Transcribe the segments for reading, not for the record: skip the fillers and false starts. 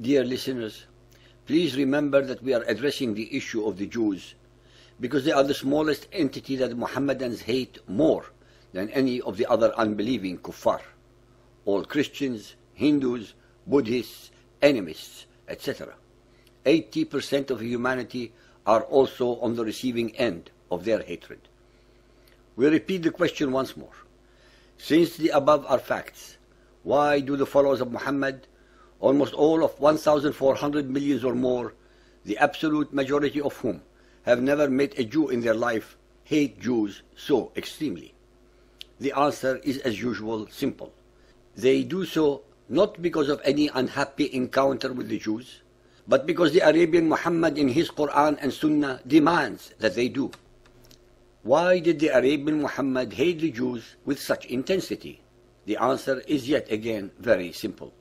Dear listeners, please remember that we are addressing the issue of the Jews because they are the smallest entity that Muhammadans hate more than any of the other unbelieving kuffar. All Christians, Hindus, Buddhists, animists, etc. 80% of humanity are also on the receiving end of their hatred. We repeat the question once more. Since the above are facts, why do the followers of Muhammad, almost all of 1,400 million or more, the absolute majority of whom have never met a Jew in their life, hate Jews so extremely? The answer is, as usual, simple. They do so not because of any unhappy encounter with the Jews, but because the Arabian Muhammad in his Quran and Sunnah demands that they do. Why did the Arabian Muhammad hate the Jews with such intensity? The answer is yet again very simple.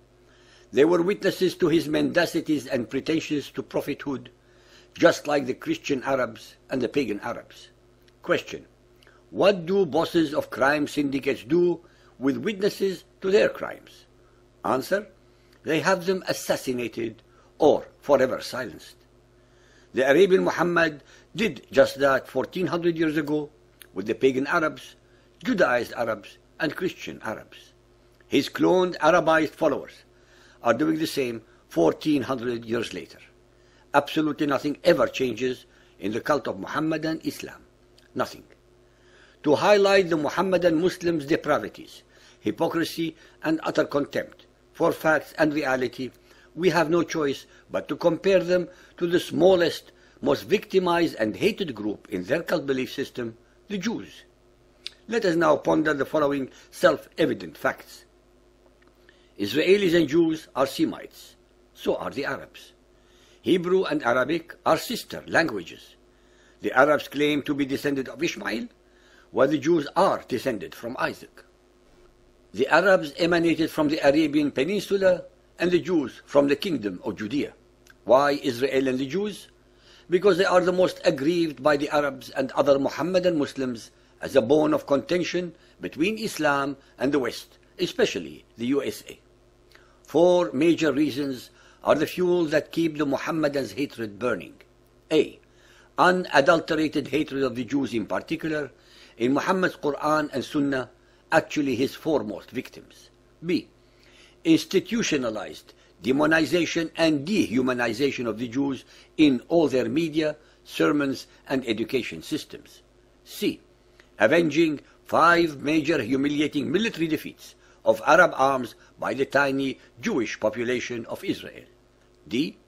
They were witnesses to his mendacities and pretensions to prophethood, just like the Christian Arabs and the pagan Arabs. Question: what do bosses of crime syndicates do with witnesses to their crimes? Answer: they have them assassinated or forever silenced. The Arabian Muhammad did just that 1400 years ago with the pagan Arabs, Judaized Arabs, and Christian Arabs. His cloned Arabized followers are doing the same 1400 years later. Absolutely nothing ever changes in the cult of Muhammadan Islam. Nothing. To highlight the Muhammadan Muslims' depravities, hypocrisy, and utter contempt for facts and reality, we have no choice but to compare them to the smallest, most victimized and hated group in their cult belief system, the Jews. Let us now ponder the following self-evident facts. Israelis and Jews are Semites. So are the Arabs. Hebrew and Arabic are sister languages. The Arabs claim to be descended of Ishmael, while the Jews are descended from Isaac. The Arabs emanated from the Arabian Peninsula and the Jews from the Kingdom of Judea. Why Israel and the Jews? Because they are the most aggrieved by the Arabs and other Muhammadan Muslims as a bone of contention between Islam and the West, especially the USA. 4 major reasons are the fuel that keep the Muhammadans' hatred burning. A. Unadulterated hatred of the Jews in particular, in Muhammad's Quran and Sunnah, actually his foremost victims. B. Institutionalized demonization and dehumanization of the Jews in all their media, sermons, and education systems. C. Avenging 5 major humiliating military defeats of Arab arms by the tiny Jewish population of Israel. D.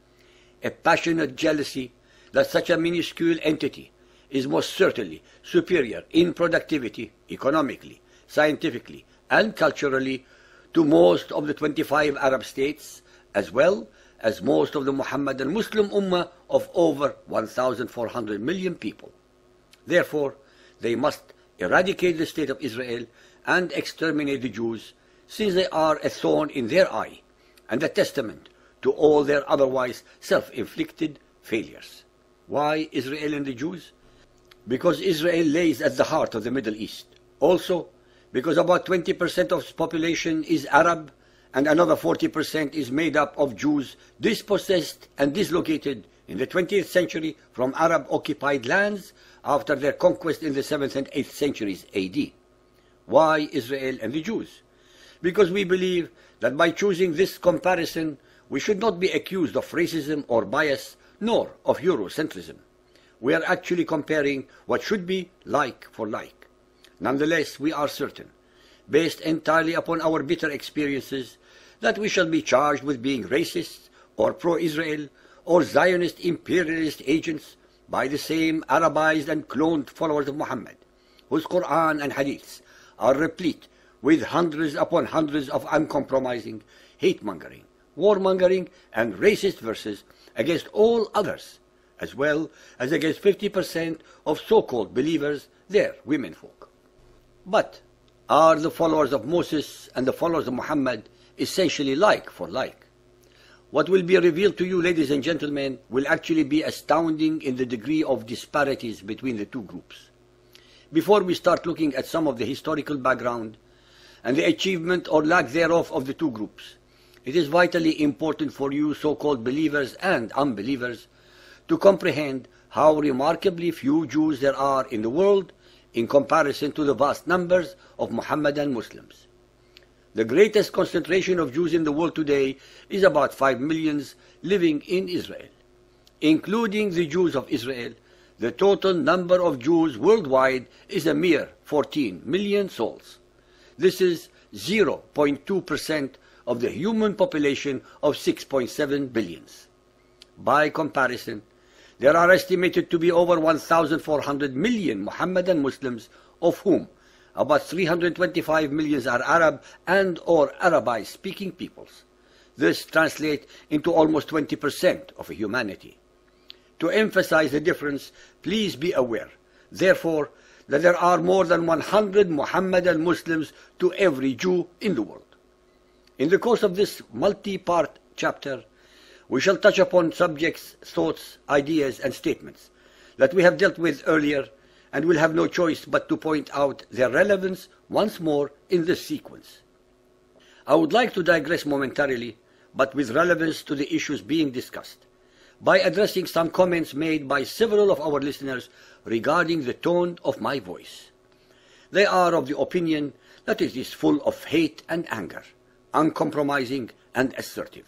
A passionate jealousy that such a minuscule entity is most certainly superior in productivity, economically, scientifically, and culturally to most of the 25 Arab states, as well as most of the Muhammadan Muslim Ummah of over 1,400 million people. Therefore, they must eradicate the state of Israel and exterminate the Jews, since they are a thorn in their eye and a testament to all their otherwise self-inflicted failures. Why Israel and the Jews? Because Israel lays at the heart of the Middle East. Also, because about 20% of its population is Arab and another 40% is made up of Jews dispossessed and dislocated in the 20th century from Arab-occupied lands after their conquest in the 7th and 8th centuries AD. Why Israel and the Jews? Because we believe that by choosing this comparison, we should not be accused of racism or bias, nor of Eurocentrism. We are actually comparing what should be like for like. Nonetheless, we are certain, based entirely upon our bitter experiences, that we shall be charged with being racist or pro-Israel or Zionist imperialist agents by the same Arabized and cloned followers of Muhammad, whose Quran and Hadiths are replete with hundreds upon hundreds of uncompromising hate-mongering, warmongering, and racist verses against all others, as well as against 50% of so-called believers, their womenfolk. But are the followers of Moses and the followers of Muhammad essentially like for like? What will be revealed to you, ladies and gentlemen, will actually be astounding in the degree of disparities between the two groups. Before we start looking at some of the historical background and the achievement or lack thereof of the two groups, it is vitally important for you so-called believers and unbelievers to comprehend how remarkably few Jews there are in the world in comparison to the vast numbers of Muhammadan Muslims. The greatest concentration of Jews in the world today is about 5 million living in Israel. Including the Jews of Israel, the total number of Jews worldwide is a mere 14 million souls. This is 0.2% of the human population of 6.7 billion. By comparison, there are estimated to be over 1,400 million Muhammadan Muslims, of whom about 325 million are Arab and or Arabic-speaking peoples. This translates into almost 20% of humanity. To emphasize the difference, please be aware, therefore, that there are more than 100 Muhammadan Muslims to every Jew in the world. In the course of this multi-part chapter, we shall touch upon subjects, thoughts, ideas, and statements that we have dealt with earlier and will have no choice but to point out their relevance once more in this sequence. I would like to digress momentarily, but with relevance to the issues being discussed, by addressing some comments made by several of our listeners regarding the tone of my voice. They are of the opinion that it is full of hate and anger, uncompromising and assertive.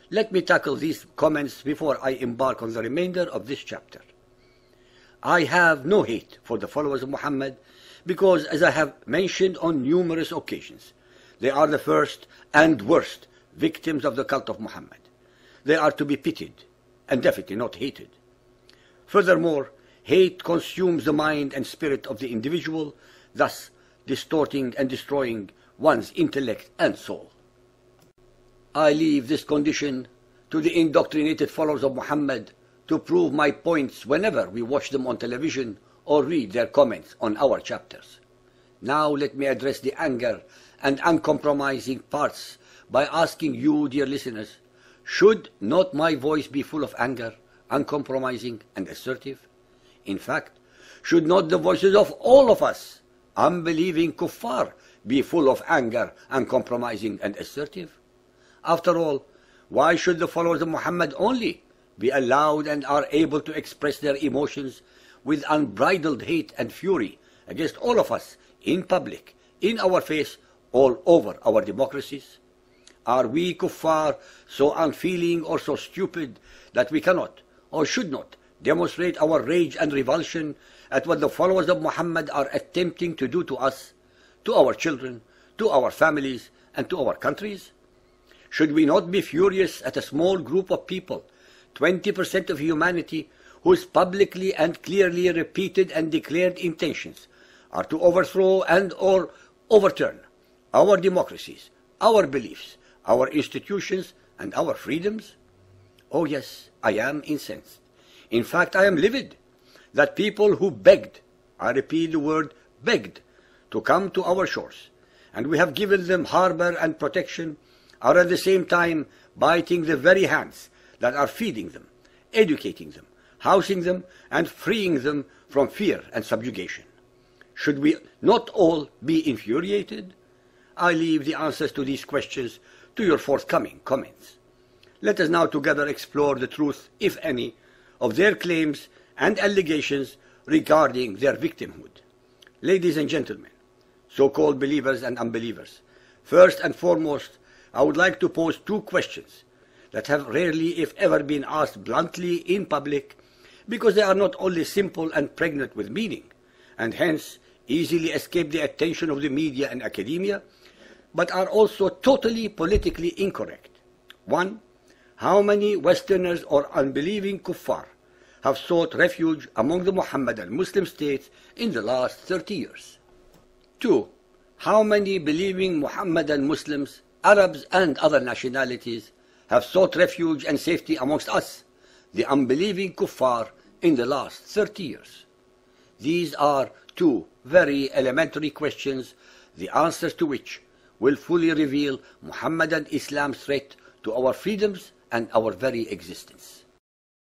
Let me tackle these comments before I embark on the remainder of this chapter. I have no hate for the followers of Muhammad because, as I have mentioned on numerous occasions, they are the first and worst victims of the cult of Muhammad. They are to be pitied and definitely not hated. Furthermore, hate consumes the mind and spirit of the individual, thus distorting and destroying one's intellect and soul. I leave this condition to the indoctrinated followers of Muhammad to prove my points whenever we watch them on television or read their comments on our chapters. Now let me address the anger and uncompromising parts by asking you, dear listeners, should not my voice be full of anger, uncompromising and assertive? In fact, should not the voices of all of us, unbelieving kuffar, be full of anger, uncompromising and assertive? After all, why should the followers of Muhammad only be allowed and are able to express their emotions with unbridled hate and fury against all of us in public, in our face, all over our democracies? Are we kuffar so unfeeling or so stupid that we cannot or should not demonstrate our rage and revulsion at what the followers of Muhammad are attempting to do to us, to our children, to our families, and to our countries? Should we not be furious at a small group of people, 20% of humanity, whose publicly and clearly repeated and declared intentions are to overthrow and or overturn our democracies, our beliefs, our institutions, and our freedoms? Oh yes, I am incensed. In fact, I am livid that people who begged, I repeat the word begged, to come to our shores, and we have given them harbor and protection, are at the same time biting the very hands that are feeding them, educating them, housing them, and freeing them from fear and subjugation. Should we not all be infuriated? I leave the answers to these questions to your forthcoming comments. Let us now together explore the truth, if any, of their claims and allegations regarding their victimhood. Ladies and gentlemen, so-called believers and unbelievers, first and foremost, I would like to pose two questions that have rarely, if ever, been asked bluntly in public, because they are not only simple and pregnant with meaning, and hence easily escape the attention of the media and academia, but are also totally politically incorrect. 1. How many Westerners or unbelieving kuffar have sought refuge among the Muhammadan Muslim states in the last 30 years? 2. How many believing Muhammadan Muslims, Arabs and other nationalities, have sought refuge and safety amongst us, the unbelieving kuffar, in the last 30 years? These are two very elementary questions, the answers to which will fully reveal Muhammadan Islam's threat to our freedoms and our very existence.